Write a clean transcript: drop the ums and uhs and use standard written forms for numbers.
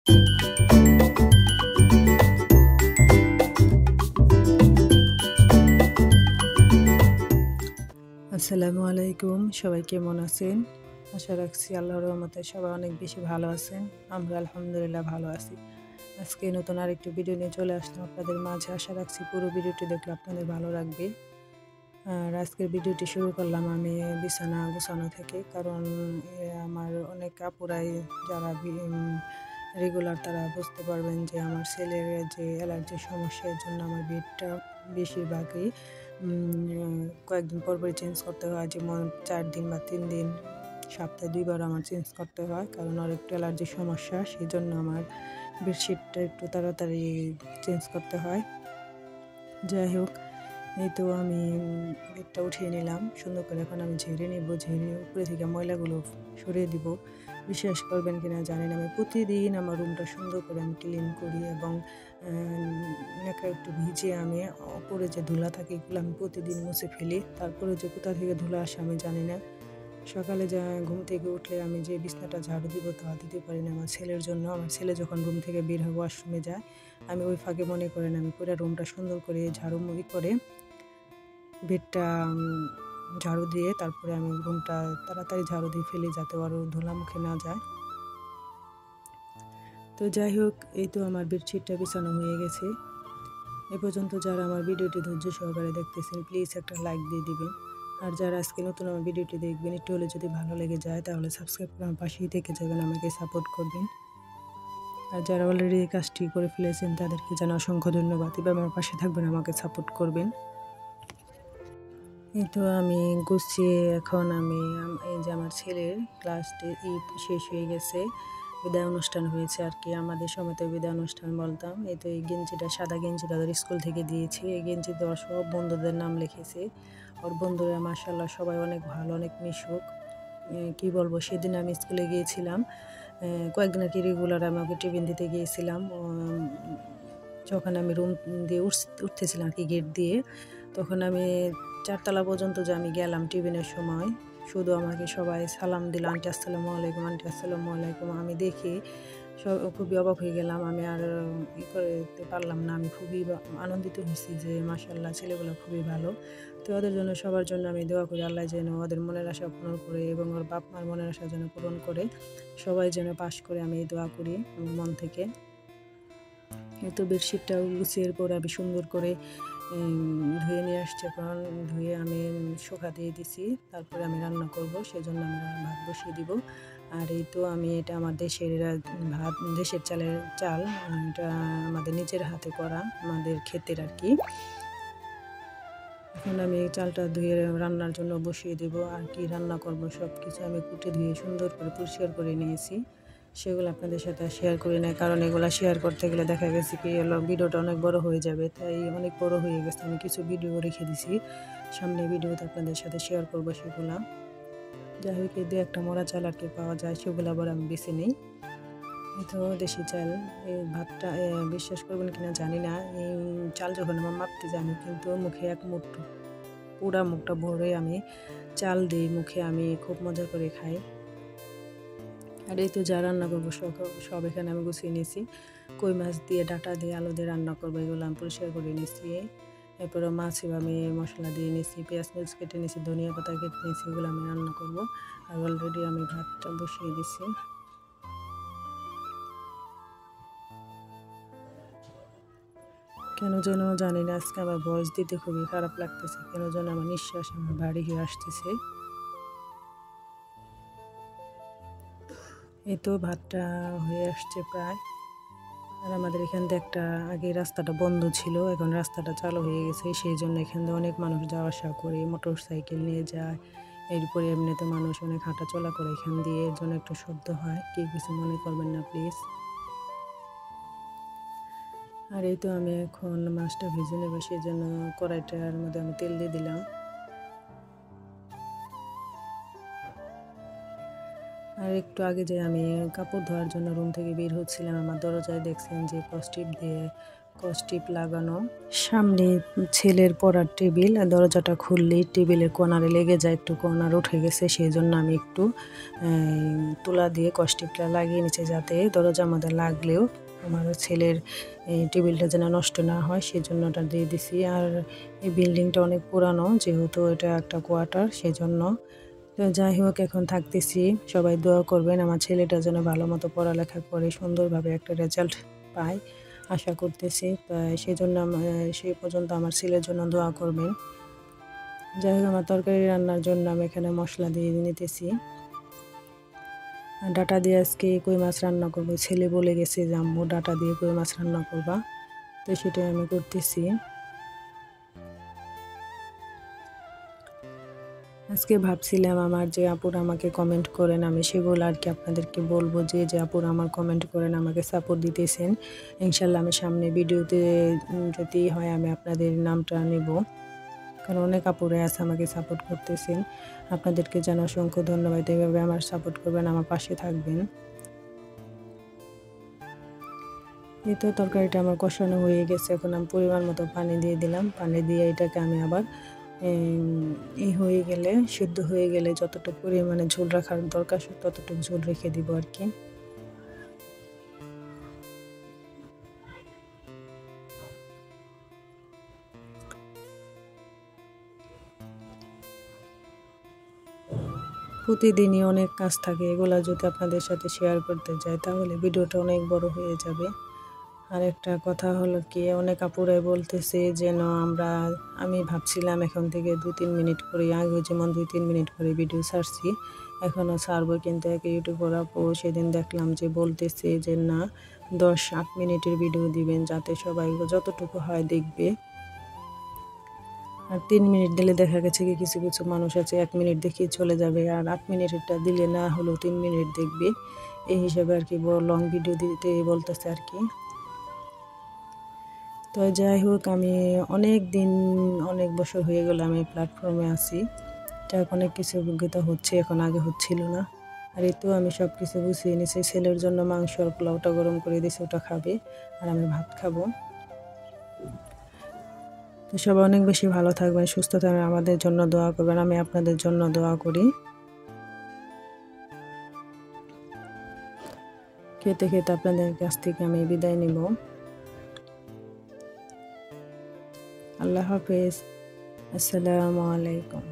আসসালামু আলাইকুম, সবাই কেমন আছেন? আশা রাখছি আল্লাহর রহমতে সবাই অনেক বেশি ভালো আছেন। আমরা আলহামদুলিল্লাহ ভালো আছি। আজকে নতুন আরেকটি ভিডিও নিয়ে চলে আসলাম আপনাদের মাঝে। আশা রাখছি পুরো ভিডিওটি দেখলে আপনাদের ভালো লাগবে। আর আজকের ভিডিওটি শুরু করলাম আমি বিছানা গোছানো থেকে, কারণ আমার অনেক আপুরাই যারা রেগুলার তারা বুঝতে পারবেন যে আমার ছেলের যে অ্যালার্জির সমস্যার জন্য আমার বেডটা বেশিরভাগই কয়েকদিন পর পরই চেঞ্জ করতে হয়, যেমন 4 দিন বা 3 দিন, সপ্তাহে 2 বার আমার চেঞ্জ করতে হয়, কারণ ওর একটু অ্যালার্জির সমস্যা। সেই জন্য আমার বেডশিটটা একটু তাড়াতাড়ি চেঞ্জ করতে হয়। যাই হোক, এই তো আমি বেডটা উঠিয়ে নিলাম সুন্দর করে। এখন আমি ঝেড়ে নেব, ঝেড়ে উপরে থেকে ময়লাগুলো সরিয়ে দিব। বিশ্বাস করবেন কিনা জানি না, আমি প্রতিদিন আমার রুমটা সুন্দর করে আমি ক্লিন করি এবং নেকড়া একটু ভিজিয়ে আমি উপরে যে ধুলা থাকে এগুলো আমি প্রতিদিন মুছে ফেলি। তারপরে যে কোথা থেকে ধুলা আসে আমি জানি না। সকালে যা ঘুম থেকে উঠলে আমি যে বিছনাটা ঝাড়ু দিব তা দিতে পারি না আমার ছেলের জন্য। আমার ছেলে যখন রুম থেকে বের হয় ওয়াশরুমে যায়, আমি ওই ফাঁকে মনে করেন আমি পুরো রুমটা সুন্দর করে ঝাড়ুমুড়ি করে বেডটা ঝাড়ু দিয়ে তারপরে আমি রুমটা তাড়াতাড়ি ঝাড়ু দিয়ে ফেলি, যাতে আরও ধুলা মুখে না যায়। তো যাই হোক, এই তো আমার বেডশিটটা বিছানো হয়ে গেছে। এ পর্যন্ত যারা আমার ভিডিওটি ধৈর্য সহকারে দেখতেছেন, প্লিজ একটা লাইক দিয়ে দিবেন। আর যারা আজকে নতুন আমার ভিডিওটি দেখবেন, একটু হলে যদি ভালো লেগে যায় তাহলে সাবস্ক্রাইব করে আমার পাশেই থেকে যাবেন, আমাকে সাপোর্ট করবেন। আর যারা অলরেডি এই কাজটি করে ফেলেছেন তাদেরকে জানা অসংখ্য ধন্যবাদ। এবার আমার পাশে থাকবেন, আমাকে সাপোর্ট করবেন। এই তো আমি গুছিয়ে এখন আমি এই যে আমার ছেলের ক্লাস শেষ হয়ে গেছে, বিদায় অনুষ্ঠান হয়েছে আর কি, আমাদের সময় তো বিদায় অনুষ্ঠান বলতাম। এই তো এই গেঞ্জিটা, সাদা গেঞ্জিটা ওদের স্কুল থেকে দিয়েছে। এই গেঞ্জি দেওয়ার সব বন্ধুদের নাম লিখেছে। ওর বন্ধুরা মাশাআল্লাহ সবাই অনেক ভালো, অনেক মিশুক। কি বলবো, সেদিন আমি স্কুলে গিয়েছিলাম, কয়েকদিন আর কি রেগুলার আমি ওকে টিফিন দিতে গিয়েছিলাম। যখন আমি রুম দিয়ে উঠতেছিলাম আর কি গেট দিয়ে, তখন আমি 4 তলা পর্যন্ত যে আমি গেলাম টিফিনের সময়, শুধু আমাকে সবাই সালাম দিল, আন্টি আসসালামু আলাইকুম, আন্টি আসসালামু আলাইকুম। আমি দেখি খুবই অবাক হয়ে গেলাম। আমি আর করতে পারলাম না। আমি খুবই আনন্দিত হয়েছি যে মাশাআল্লাহ ছেলেগুলো খুবই ভালো। তো ওদের জন্য, সবার জন্য আমি দোয়া করি আল্লাহ যেন ওদের মনের আশা পূরণ করে এবং ওর বাপ মার মনের আশা যেন পূরণ করে, সবাই যেন পাস করে, আমি এই দোয়া করি আমার মন থেকে। এই তো বেডশিটটাও গুছিয়ে এরপর আমি সুন্দর করে ধুয়ে নিয়ে আসছি। এখন ধুয়ে আমি শুকা দিয়ে দিছি, তারপরে আমি রান্না করব, সেজন্য আমি ভাত বসিয়ে দিব। আর এই তো আমি এটা আমার দেশের ভাত, দেশের চাল, এটা আমাদের নিজের হাতে করা, আমাদের ক্ষেতের আর কি। এখন আমি চালটা ধুয়ে রান্নার জন্য বসিয়ে দেব। আর কি রান্না করব সব কিছু আমি কুটে ধুয়ে সুন্দর করে পরিষ্কার করে নিয়েছি। সেগুলো আপনাদের সাথে শেয়ার করি না, কারণ এগুলো শেয়ার করতে গেলে দেখা গেছে কি হলো, ভিডিওটা অনেক বড় হয়ে যাবে। তাই অনেক বড় হয়ে গেছে, আমি কিছু ভিডিও রেখে দিছি, সামনে ভিডিওতে আপনাদের সাথে শেয়ার করব সেগুলা। যাই হোক, এই 2-1টা মরা চাল আর কি পাওয়া যায়, সেগুলো আবার আমি বেছে নিই। এই তো দেশি চাল। এই ভাতটা বিশ্বাস করবেন কিনা জানি না, এই চাল যখন আমার মাপতে যাই আমি কিন্তু মুখে এক মুঠো, পুরা মুখটা ভরে আমি চাল দিই মুখে, আমি খুব মজা করে খাই। আর এই তো যা রান্না করবো সব এখানে আমি গুছিয়ে নিয়েছি। কই মাছ দিয়ে, ডাঁটা দিয়ে, আলু দিয়ে রান্না করবো, এগুলো আমি পরিষ্কার করে নিয়েছি। এরপরে মাছেও আমি মশলা দিয়ে নিয়েছি, পেঁয়াজ মরিচ কেটে নিয়েছি, ধনিয়া পাতা কেটে নিয়েছি, এগুলো আমি রান্না করবো। আর অলরেডি আমি ভাতটা বসিয়ে দিছি। কেন যেন জানি না, আজকে আমার ভয়েস দিতে খুবই খারাপ লাগতেছে, কেন যেন আমার নিঃশ্বাস আমার ভারী হয়ে আসতেছে। এই তো ভাতটা হয়ে আসছে প্রায়। আর আমাদের এখান থেকে একটা, আগে রাস্তাটা বন্ধ ছিল, এখন রাস্তাটা চালু হয়ে গেছে, সেই জন্য এখান থেকে অনেক মানুষ যাওয়া আসা করে, মোটর সাইকেল নিয়ে যায়। এরপরে এমনিতে মানুষ অনেক হাঁটা চলা করে এখান দিয়ে, এর জন্য একটু শব্দ হয়, কেউ কিছু মনে করবেন না প্লিজ। আর এই তো আমি এখন মাছটা ভেজে নেবো, সেই জন্য কড়াইটার মধ্যে আমি তেল দিয়ে দিলাম। আর একটু আগে যে আমি কাপড় ধোয়ার জন্য রুম থেকে বের হচ্ছিলাম, আমার দরজায় দেখছেন যে ক্রস টিপ দিয়ে কস্টিপ লাগানো। সামনে ছেলের পড়ার টেবিল, দরজাটা খুললেই টেবিলের কর্নারে লেগে যায়, একটু কর্নার উঠে গেছে, সেই জন্য আমি একটু তুলা দিয়ে কস্টিপটা লাগিয়ে নিচ্ছি, যাতে দরজার মধ্যে লাগলেও আমার ছেলের টেবিলটা যেন নষ্ট না হয়, সেই জন্য ওটা দিয়ে দিছি। আর এই বিল্ডিংটা অনেক পুরানো, যেহেতু এটা একটা কোয়ার্টার, সেজন্য। তো যাই হোক, এখন থাকতেছি, সবাই দোয়া করবেন আমার ছেলেটা যেন ভালো মতো পড়ালেখা করে সুন্দরভাবে একটা রেজাল্ট পায়, আশা করতেছি। তো সেই জন্য সেই পর্যন্ত আমার ছেলের জন্য দোয়া করবেন। যাই হোক, আমার তরকারি রান্নার জন্য আমি এখানে মশলা দিয়ে নিতেছি। ডাটা দিয়ে আজকে কই মাছ রান্না করবো, ছেলে বলে গেছে যে আম্মু ডাটা দিয়ে কই মাছ রান্না করবা, তো সেটাই আমি করতেছি। আজকে ভাবছিলাম আমার যে আপুরা আমাকে কমেন্ট করেন, আমি সেগুলো আর কি আপনাদেরকে বলবো, যে আপুরা আমার কমেন্ট করেন, আমাকে সাপোর্ট দিতেছেন। ইনশাল্লাহ আমি সামনে ভিডিওতে যদি হয় আমি আপনাদের নামটা নেব, কারণ অনেক আপুরাই আছে আমাকে সাপোর্ট করতেছেন। আপনাদেরকে জানা অসংখ্য ধন্যবাদ, এইভাবে আমার সাপোর্ট করবেন, আমার পাশে থাকবেন। এই তো তরকারিটা আমার কষানো হয়ে গেছে, এখন আমি পরিমাণ মতো পানি দিয়ে দিলাম। পানি দিয়ে এটাকে আমি আবার হয়ে গেলে, সিদ্ধ হয়ে গেলে যতটুকু পরিমাণে ঝোল রাখার দরকার ততটুকু ঝোল রেখে দিব আর কি। প্রতিদিনই অনেক কাজ থাকে, এগুলা যদি আপনাদের সাথে শেয়ার করতে যাই তাহলে ভিডিওটা অনেক বড় হয়ে যাবে। আর একটা কথা হলো কি, অনেক আপুরাই বলতেছে যেন আমি ভাবছিলাম এখন থেকে 2-3 মিনিট করে, আগে যেমন 2-3 মিনিট করে ভিডিও ছাড়ছি, এখনও ছাড়বো, কিন্তু এক ইউটিউবার আপু সেদিন দেখলাম যে বলতেছে যে না, 10-8 মিনিটের ভিডিও দিবেন, যাতে সবাই যতটুকু হয় দেখবে। আর 3 মিনিট দিলে দেখা গেছে কি কিছু কিছু মানুষ আছে 1 মিনিট দেখেই চলে যাবে, আর 8 মিনিটেরটা দিলে না হলেও 3 মিনিট দেখবে, এই হিসাবে আর কি লং ভিডিও দিতে বলতেছে আর কি। তো যাই হোক, আমি অনেক বছর হয়ে গেল আমি প্ল্যাটফর্মে আছি, যাক অনেক কিছু অভিজ্ঞতা হচ্ছে, এখন আগে হচ্ছিল না। আর এই তো আমি সব কিছু গুছিয়ে নিয়েছি, ছেলের জন্য মাংস আর পোলাওটা গরম করে দিয়েছি, ওটা খাবে, আর আমি ভাত খাবো। তো সবাই অনেক বেশি ভালো থাকবেন, সুস্থ থাকবেন, আমাদের জন্য দোয়া করবেন, আমি আপনাদের জন্য দোয়া করি। খেতে খেতে আপনাদের কাছ থেকে আমি বিদায় নিব। আল্লাহ হাফেজ, আসসালামু আলাইকুম।